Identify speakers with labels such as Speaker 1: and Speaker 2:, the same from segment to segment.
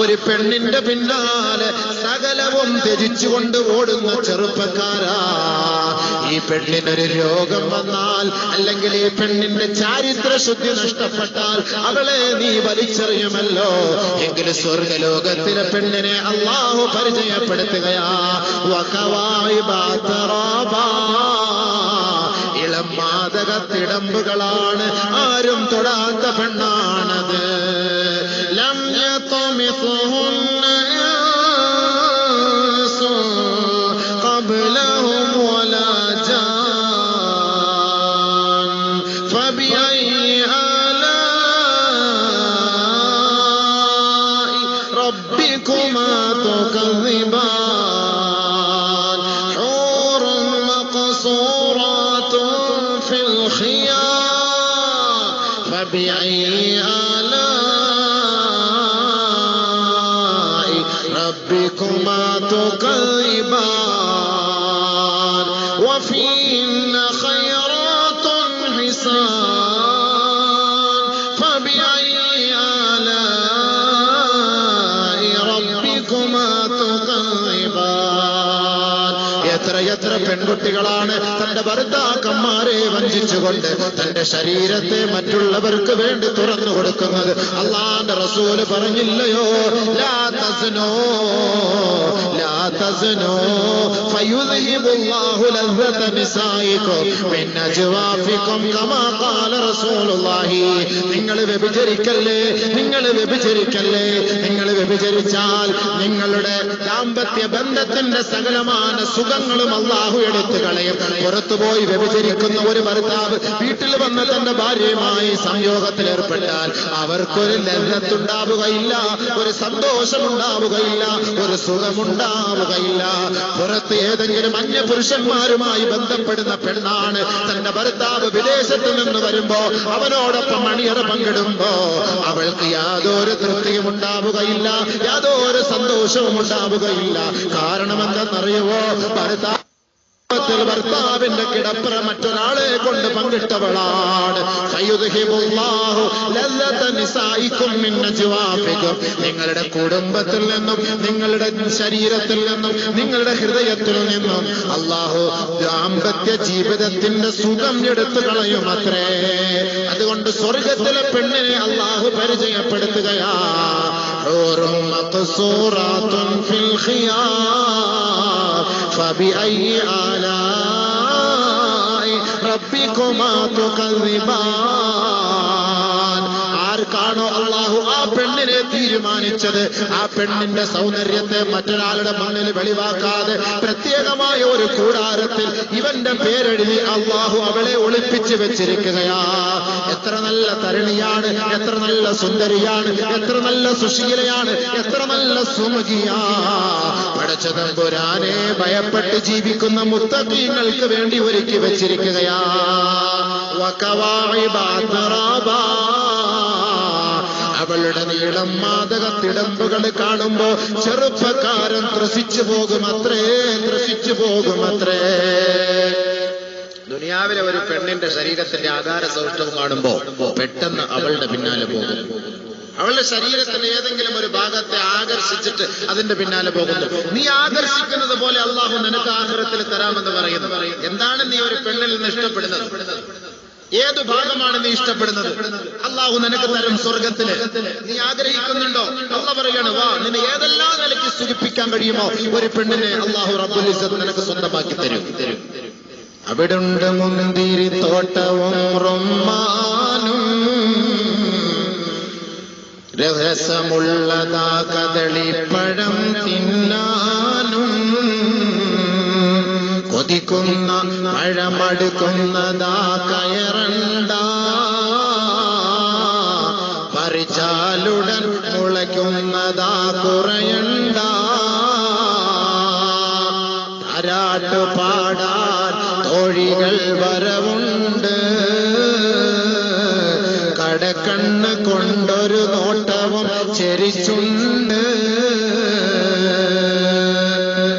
Speaker 1: ഒരു പെണ്ണിന്റെ പിന്നാലെ സകലവും ത്യജിച്ചുകൊണ്ട് ഓടുന്ന ചെറുപ്പക്കാരാ, ഈ പെണ്ണിനൊരു രോഗം വന്നാൽ, അല്ലെങ്കിൽ ഈ പെണ്ണിന്റെ ചാരിത്ര ശുദ്ധി നഷ്ടപ്പെട്ടാൽ അവളെ നീ വലിച്ചെറിയുമല്ലോ. എങ്കിൽ സ്വർഗലോകത്തിലെ പെണ്ണിനെ അല്ലാഹു പരിചയപ്പെടുത്തുകയാ. ഇളം മാദകത്തിടമ്പുകളാണ്, ആരും തൊടാത്ത പെണ്ണാണത്. ലം യത്മിസുഹുന്ന ഇൻസുൻ ഖബ്ലഹും വലാ ജാൻ ഫബിഅയ്യി ആലാഇ റബ്ബികുമാ തുകദ്ദിബാൻ ഹൂറുൻ മഖ്സൂറാത്തുൻ ഫിൽ ഖിയാം ഫബിഅയ്യി ربكما تكذبان وفيهن خيرات حسان فبأي آلاء ربكما تكذبان. എത്ര പെൺകുട്ടികളാണ് തന്റെ ഭർത്താക്കന്മാരെ വഞ്ചിച്ചുകൊണ്ട് തന്റെ ശരീരത്തെ മറ്റുള്ളവർക്ക് വേണ്ടി തുറന്നു കൊടുക്കുന്നത്. അല്ലാഹുവിന്റെ റസൂല് പറഞ്ഞില്ലയോ, ലാ തസ്നൂ ലാ തസ്നൂ ഫയുദ്ഹിബുല്ലാഹു ലസ്സത നിസായികും മിൻ അജ്വാഫികും കമാ ഖാല റസൂലുള്ളാഹി. നിങ്ങൾ വ്യഭിചരിക്കല്ലേ, നിങ്ങൾ വ്യഭിചരിക്കല്ലേ. നിങ്ങൾ വ്യഭിചരിച്ചാൽ നിങ്ങളുടെ ദാമ്പത്യ ബന്ധത്തിന്റെ സകലമായ സുഖങ്ങളും അല്ലാഹു എടുത്തു കളയും. പുറത്തുപോയി വ്യഭിചരിക്കുന്ന ഒരു ഭർത്താവ് വീട്ടിൽ വന്ന് തന്റെ ഭാര്യയുമായി സംയോഗത്തിൽ ഏർപ്പെട്ടാൽ അവർക്കൊരു ലഹ്റത്തുണ്ടാവുകയില്ല, ഒരു സന്തോഷമുണ്ടാവുകയില്ല, ഒരു സുഖമുണ്ടാവുകയില്ല. പുറത്ത് ഏതെങ്കിലും അന്യ പുരുഷന്മാരുമായി ബന്ധപ്പെടുന്ന പെണ്ണാണ് തന്റെ ഭർത്താവ് വിദേശത്ത് നിന്ന് വരുമ്പോ അവനോടൊപ്പം മണിയറ പങ്കിടുമ്പോ അവൾക്ക് യാതൊരു തൃപ്തിയും ഉണ്ടാവുകയില്ല, യാതൊരു സന്തോഷവും ഉണ്ടാവുകയില്ല. കാരണം എന്തെന്നറിയുവോ, ഭർത്താവിന്റെ കിടപ്പറ മറ്റൊരാളെ കൊണ്ട് പങ്കിട്ടവളാണ്. നിങ്ങളുടെ കുടുംബത്തിൽ നിന്നും, നിങ്ങളുടെ ശരീരത്തിൽ നിന്നും, നിങ്ങളുടെ ഹൃദയത്തിൽ നിന്നും അല്ലാഹു ദാമ്പത്യ ജീവിതത്തിന്റെ സുഖം എടുത്തു കളയും അത്രേ. അതുകൊണ്ട് സ്വർഗത്തിലെ പെണ്ണിനെ അല്ലാഹു പരിചയപ്പെടുത്തുകയാ. فبأي آلاء ربكما تكذبان. ആർക്കാണോ അല്ലാഹു ആ പെണ്ണിനെ തീരുമാനിച്ചത്, ആ പെണ്ണിന്റെ സൗന്ദര്യത്തെ മറ്റൊരാളുടെ മുന്നിൽ വെളിവാക്കാതെ പ്രത്യേകമായ ഒരു കൂടാരത്തിൽ ഇവന്റെ പേരെഴുതി അല്ലാഹു അവളെ ഒളിപ്പിച്ചു വെച്ചിരിക്കുകയാ. എത്ര നല്ല തരുണിയാണ്, എത്ര നല്ല സുന്ദരിയാണ്, എത്ര നല്ല സുശീലയാണ്, എത്ര നല്ല സുമുഖിയാ. പടച്ച തമ്പുരാനെ ഭയപ്പെട്ട് ജീവിക്കുന്ന മുത്തഖീങ്ങൾക്ക് വേണ്ടി ഒരുക്കി വെച്ചിരിക്കുകയാ. അവളുടെ നീളം മാദകത്തിടമ്പുകൾ കാണുമ്പോ ചെറുപ്പക്കാരൻ ത്രസിച്ചു പോകുമത്രേ, ത്രസിച്ചു പോകുമത്രേ. ദുനിയാവിലെ ഒരു പെണ്ണിന്റെ ശരീരത്തിന്റെ ആകാര സൗഷ്ഠവം കാണുമ്പോ പെട്ടെന്ന് അവളുടെ പിന്നാലെ പോകും. അവളുടെ ശരീരത്തിന്റെ ഏതെങ്കിലും ഒരു ഭാഗത്തെ ആകർഷിച്ചിട്ട് അതിന്റെ പിന്നാലെ പോകുന്നു. നീ ആകർഷിക്കുന്നത് പോലെ അല്ലാഹു നിനക്ക് ആഖിറത്തിൽ തരാമെന്ന് പറയുന്നു. എന്താണ് നീ ഒരു പെണ്ണിൽ നിന്ന് ഇഷ്ടപ്പെടുന്നത്? ഏതു ഭാഗമാണ് നീ ഇഷ്ടപ്പെടുന്നത്? അല്ലാഹു നിനക്ക് തരും സ്വർഗത്തില്. നീ ആഗ്രഹിക്കുന്നുണ്ടോ? അല്ലാഹു പറയാണ്, വാ, നിന്നെ ഏതെല്ലാം നിലയ്ക്ക് സുഖിപ്പിക്കാൻ കഴിയുമോ ഒരു പെണ്ണിനെ അല്ലാഹു റബ്ബുൽ ഇസ്സത്ത് നിനക്ക് സ്വന്തമാക്കി തരും. അവിടുണ്ട് മുന്തിരി തോട്ടവും റൊമ്മാനും, രസമുള്ളതാ കദളിപ്പഴം തിന്നാനും, കൊതിക്കുന്ന പഴമടുക്കുന്നതാ കയറണ്ട, പറിച്ചാലുടൻ മുളയ്ക്കുന്നതാ കുറയണ്ട, താരാട്ട് പാടാൻ തോഴികൾ വരവുണ്ട്, കടക്കണ്ണ് കൊണ്ടൊരു നോട്ടവും ചെരിച്ചുണ്ട്.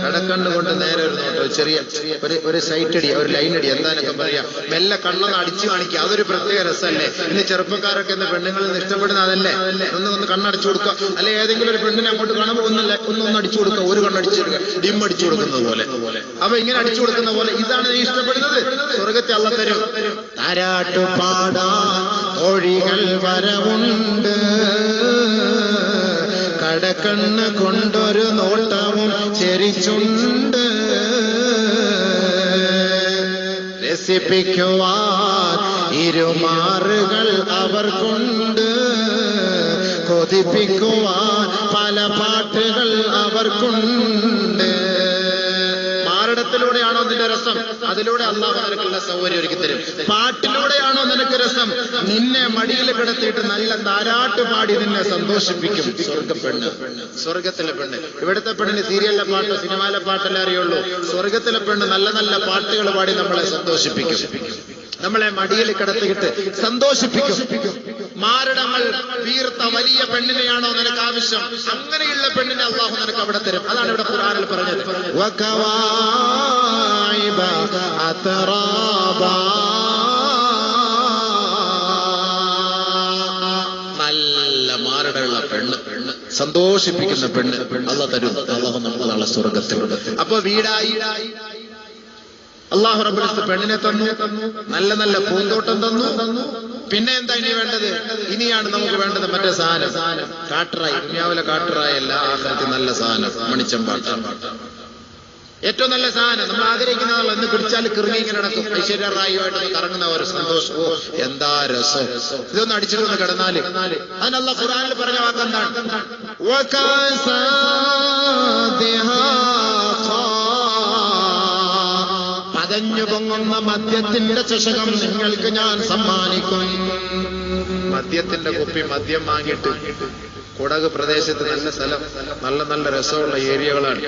Speaker 1: കടക്കണ്ണ് കൊണ്ട് നേരെ ഒരു നോട്ടവും ചെറിയ ചെറിയ ഒരു സൈറ്റടി, ഒരു ലൈനടി, എന്താനൊക്കെ പറയാ, മെല്ലെ കണ്ണൊന്ന് അടിച്ചു കാണിക്കുക. അതൊരു പ്രത്യേക രസമല്ലേ? ഇന്ന് ചെറുപ്പക്കാരൊക്കെ ഇന്ന് പെണ്ണുങ്ങളിൽ നിന്ന് ഇഷ്ടപ്പെടുന്ന അതല്ലേ? ഒന്ന് കണ്ണടിച്ചു കൊടുക്കുക, അല്ലെ ഏതെങ്കിലും ഒരു പെണ്ണിനെ അങ്ങോട്ട് കാണുമ്പോൾ ഒന്ന് അടിച്ചു കൊടുക്കുക, ഒരു കണ്ണടിച്ചു കൊടുക്കുക, ഡിം അടിച്ചു കൊടുക്കുന്നത് പോലെ. അപ്പൊ ഇങ്ങനെ അടിച്ചു കൊടുക്കുന്ന പോലെ ഇതാണ് നീ ഇഷ്ടപ്പെടുന്നത്, സ്വർഗത്തെ അള്ളാഹ് തരും. താരാട്ടുപാടാ തോഴികൾ വരവുണ്ട്, കടക്കണ്ണ് കൊണ്ടൊരു നോട്ടവും ചെരിച്ചുണ്ട്, രസിപ്പിക്കുവാൻ ഇരുമാറുകൾ അവർക്കുണ്ട്, കൊതിപ്പിക്കുവാൻ പല പാട്ടുകൾ അവർക്കുണ്ട്. മാറിടത്തിലൂടെയാണോ നിന്റെ രസം? അതിലൂടെ അള്ളാഹു നിനക്കുള്ള സൗകര്യം ഒരുക്കി തരും. പാട്ടിലൂടെയാണോ നിനക്ക് രസം? നിന്നെ മടിയിൽ കിടത്തിയിട്ട് നല്ല താരാട്ട് പാടി നിന്നെ സന്തോഷിപ്പിക്കും. സ്വർഗപ്പെണ്ണ്, സ്വർഗത്തിലെ പെണ്ണ്. ഇവിടുത്തെ പെണ്ണിന് സീരിയലിലെ പാട്ടോ സിനിമയിലെ പാട്ടല്ലേ അറിയുള്ളൂ. സ്വർഗത്തിലെ പെണ്ണ് നല്ല നല്ല പാട്ടുകൾ പാടി നമ്മളെ സന്തോഷിപ്പിക്കും, നമ്മളെ മടിയിൽ കിടത്തിയിട്ട് സന്തോഷിപ്പിക്കും. മാരടങ്ങൾ വീർത്ത വലിയ പെണ്ണിനെയാണോ നിനക്ക് ആവശ്യം? അങ്ങനെയുള്ള പെണ്ണിനെ അള്ളാഹു നിനക്ക് അവിടെ തരും. അതാണ് ഇവിടെ ഖുർആനിൽ പറഞ്ഞത്. നല്ല മാരടമുള്ള പെണ്ണ്, സന്തോഷിപ്പിക്കുന്ന പെണ്ണ് അള്ളാഹു തരും. അള്ളാഹു നമുക്ക് നാളെ സ്വർഗത്തിൽ. അപ്പൊ വീടായി അള്ളാഹു റബ്ബുൽ ഇസ്സത്ത് പെണ്ണിനെ തന്നു, നല്ല നല്ല പൂന്തോട്ടം തന്നു. പിന്നെ എന്താ ഇനി വേണ്ടത്? ഇനിയാണ് നമുക്ക് വേണ്ടത് മറ്റേ സാധനം, കാട്ടറായി. ദുനിയാവിലെ കാട്ടറായി അല്ല, ആഖിറത്തിൽ നല്ല സാധനം, മണിച്ചമ്പാട്ട. ഏറ്റവും നല്ല സാധനം നമ്മൾ ആഗ്രഹിക്കുന്നതല്ല. എന്ന് പിടിച്ചാൽ കിറുങ്ങി ഇങ്ങനെ നടക്കും, ഐശ്വര്യ റായിയുമായിട്ട് കറങ്ങുന്ന ഒരു സന്തോഷം. ഓ എന്താ രസം! ഇതൊന്നും അടിച്ചിട്ടൊന്ന് കിടന്നാല്. അതിനല്ല ഖുർആനിൽ പറഞ്ഞ വാക്കെന്താണ്? പതഞ്ഞു പൊങ്ങുന്ന മദ്യത്തിന്റെ ചഷകം നിങ്ങൾക്ക് ഞാൻ സമ്മാനിക്കും. മദ്യത്തിന്റെ കുപ്പി, മദ്യം വാങ്ങിയിട്ട് കുടക് പ്രദേശത്ത് നല്ല സ്ഥലം, നല്ല നല്ല രസമുള്ള ഏരിയകളാണ്,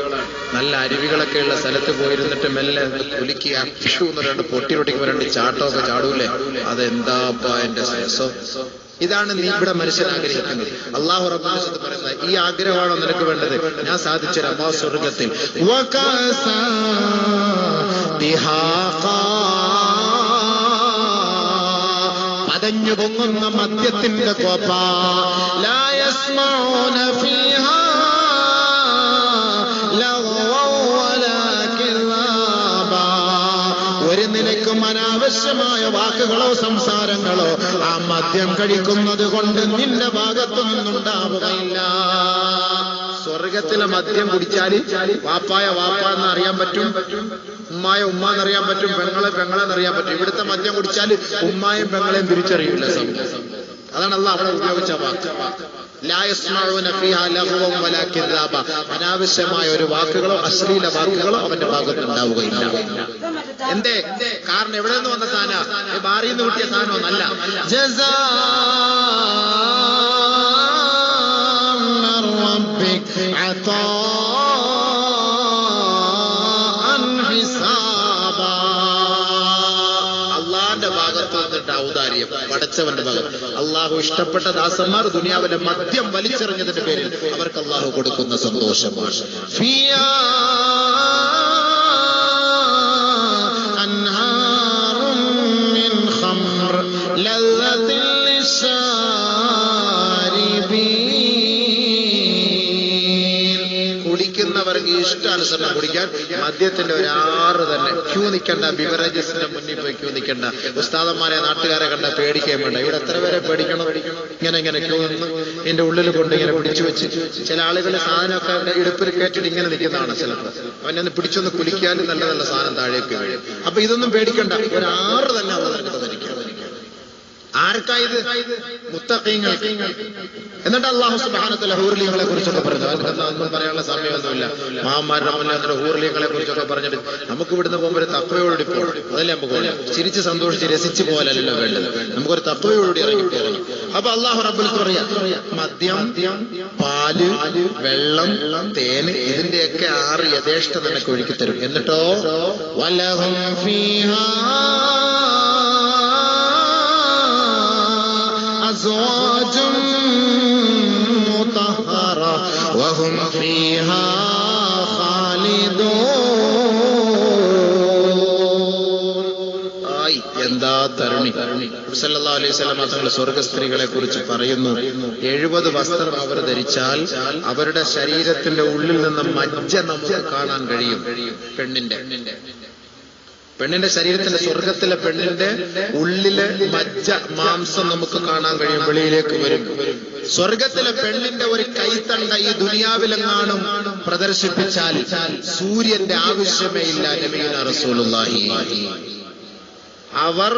Speaker 1: നല്ല അരുവികളൊക്കെ ഉള്ള സ്ഥലത്ത് പോയിരുന്നിട്ട് മെല്ലെ കുലിക്കുക, എന്ന് രണ്ട് പൊട്ടിയൊട്ടിക്ക് രണ്ട് ചാട്ടമൊക്കെ ചാടൂലേ, അതെന്താപ്പാ എന്റെ രസം. ഇതാണ് നീ ഇവിടെ മനുഷ്യൻ ആഗ്രഹിക്കുന്നത്. അള്ളാഹു റബ്ബുൽ ഇസ്സത്ത് പറയുന്നത്, ഈ ആഗ്രഹമാണോ നിനക്ക് വേണ്ടത്? ഞാൻ സാധിച്ചു തരാം. ആ സ്വർഗത്തിൽ പതഞ്ഞു പൊങ്ങുന്ന മദ്യത്തിന്റെ കോപ്പ, ലാ യസ്മഊന ഫീഹാ ലഗ്വൻ വലാ കിദാബാ. ഒരു നിലയ്ക്കും അനാവശ്യമായ വാക്കുകളോ സംസാരങ്ങളോ ആ മദ്യം കഴിക്കുന്നത് കൊണ്ട് നിന്റെ ഭാഗത്തു നിന്നുണ്ടാവുകയില്ല. സ്വർഗത്തിലെ മദ്യം കുടിച്ചാല് വാപ്പായ വാപ്പ എന്ന് അറിയാൻ പറ്റും, ഉമ്മായ ഉമ്മ എന്നറിയാൻ പറ്റും, പെങ്ങളെ പെങ്ങളെന്നറിയാൻ പറ്റും. ഇവിടുത്തെ മദ്യം കുടിച്ചാല് ഉമ്മായും പെങ്ങളെയും തിരിച്ചറിയില്ല. അതാണ് അല്ലാഹു അവിടെ ഉപയോഗിച്ച വാക്ക്. ലാ യസ്മഊന ഫീഹാ ലഗ്വൻ വലാ കിദാബ. അനാവശ്യമായ ഒരു വാക്കുകളോ അശ്ലീല വാക്കുകളോ അവന്റെ ഭാഗത്ത് ഉണ്ടാവുകയില്ല. എന്തേ? കാരണം എവിടെ നിന്ന് വന്ന സാധനം? ബാറിൽ നിന്ന് കിട്ടിയ സാധനമൊന്നല്ല. അള്ളാന്റെ ഭാഗത്ത് വന്നിട്ട് ഔദാര്യം, പടച്ചവന്റെ ഭാഗം. അള്ളാഹു ഇഷ്ടപ്പെട്ട ദാസന്മാർ ദുനിയാവിലെ മദ്യം വലിച്ചെറിഞ്ഞതിന്റെ പേരിൽ അവർക്ക് അള്ളാഹു കൊടുക്കുന്ന സന്തോഷമാണ്. കുടിക്കുന്നവർക്ക് ഇഷ്ടാനുസരണം കുടിക്കാൻ മദ്യത്തിന്റെ ഒരു ആറ് തന്നെ. ക്യൂ നിൽക്കണ്ട, ബിവറേജസിന്റെ മുന്നിൽ പോയി ക്യൂ നിൽക്കണ്ട. ഉസ്താദന്മാരെ നാട്ടുകാരെ കണ്ട പേടിക്കാൻ വേണ്ട. ഇവിടെ എത്ര പേരെ പേടിക്കണം? ഇങ്ങനെ ക്യൂ നിന്ന് എന്റെ ഉള്ളിൽ കൊണ്ട് ഇങ്ങനെ പിടിച്ചു വെച്ച് ചില ആളുകൾ സാധനമൊക്കെ ഇടുപ്പിൽ കയറ്റിട്ട് ഇങ്ങനെ നിൽക്കുന്നതാണ്. ചിലപ്പോൾ അവനൊന്ന് പിടിച്ചൊന്ന് കുലിക്കാനും നല്ല നല്ല സാധനം താഴേക്ക് വീഴും. അപ്പൊ ഇതൊന്നും പേടിക്കണ്ട, ഒരു ആറ് തന്നെ അവിടെ ധരിക്കാം. ആർക്കായത്? മുത്തഖീങ്ങൾ. എന്നിട്ട് അല്ലാഹു സുബ്ഹാനഹു വ തആല ഹൂർലികളെ കുറിച്ചൊക്കെ പറഞ്ഞു. അതൊന്നും പറയാനുള്ള സമയമൊന്നുമില്ല. മഹാന്മാരുടെ മുന്നിൽ ഹൂർലികളെ കുറിച്ചൊക്കെ പറഞ്ഞിട്ട് നമുക്ക് ഇവിടുന്ന് പോകുമ്പോൾ ഒരു തഖ്വയോടുകൂടി പോകണം. അതല്ലേ നമുക്ക് ചിരിച്ച് സന്തോഷിച്ച് രസിച്ച് പോലല്ലോ വേണ്ടത്. നമുക്കൊരു തഖ്വയോടുകൂടി ഇറങ്ങി പോകണം. അപ്പൊ അല്ലാഹു റബ്ബുൽ ഇസ്സത്ത് പറയാ, മദ്യം, പാല്, വെള്ളം, തേന്, ഇതിന്റെയൊക്കെ ആറ് യഥേഷ്ട നിനക്ക് ഒഴുക്കി തരും. എന്നിട്ടോ വലഹും ഫീഹാ أزواج مطهرة وهم فيها خالدون. സല്ലല്ലാഹു അലൈഹി വസല്ലം തങ്ങൾ സ്വർഗ്ഗ സ്ത്രീകളെ കുറിച്ച് പറയുന്നു, 70 വസ്ത്രം അവർ ധരിച്ചാൽ അവരുടെ ശരീരത്തിന്റെ ഉള്ളിൽ നിന്ന് മജ്ജ നമുക്ക് കാണാൻ കഴിയും. പെണ്ണിന്റെ ശരീരത്തിന്റെ, സ്വർഗത്തിലെ പെണ്ണിന്റെ ഉള്ളിലെ മജ്ജ മാംസം നമുക്ക് കാണാൻ കഴിയും, വെളിയിലേക്ക് വരും. സ്വർഗത്തിലെ പെണ്ണിന്റെ ഒരു കൈത്തണ്ട ഈ ദുനിയാവിലെങ്ങാനും പ്രദർശിപ്പിച്ചാൽ സൂര്യന്റെ ആവശ്യമേ ഇല്ല നബിയുന റസൂലുള്ളാഹി. അവർ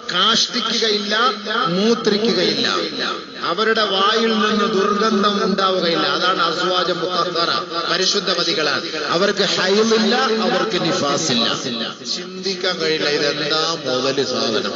Speaker 1: കാഷ്ടിക്കുകയില്ല, മൂത്രിക്കുകയില്ല, അവരുടെ വായിൽ നിന്ന് ദുർഗന്ധം ഉണ്ടാവുകയില്ല. അതാണ് അസ്വാജ മുത്തഹ്ഹറ, പരിശുദ്ധവതികളാണ്. അവർക്ക് ഹൈലില്ല, അവർക്ക് നിഫാസില്ല. ചിന്തിക്കാൻ കഴിയില്ല ഇതെന്താ മുതല് സാധനം.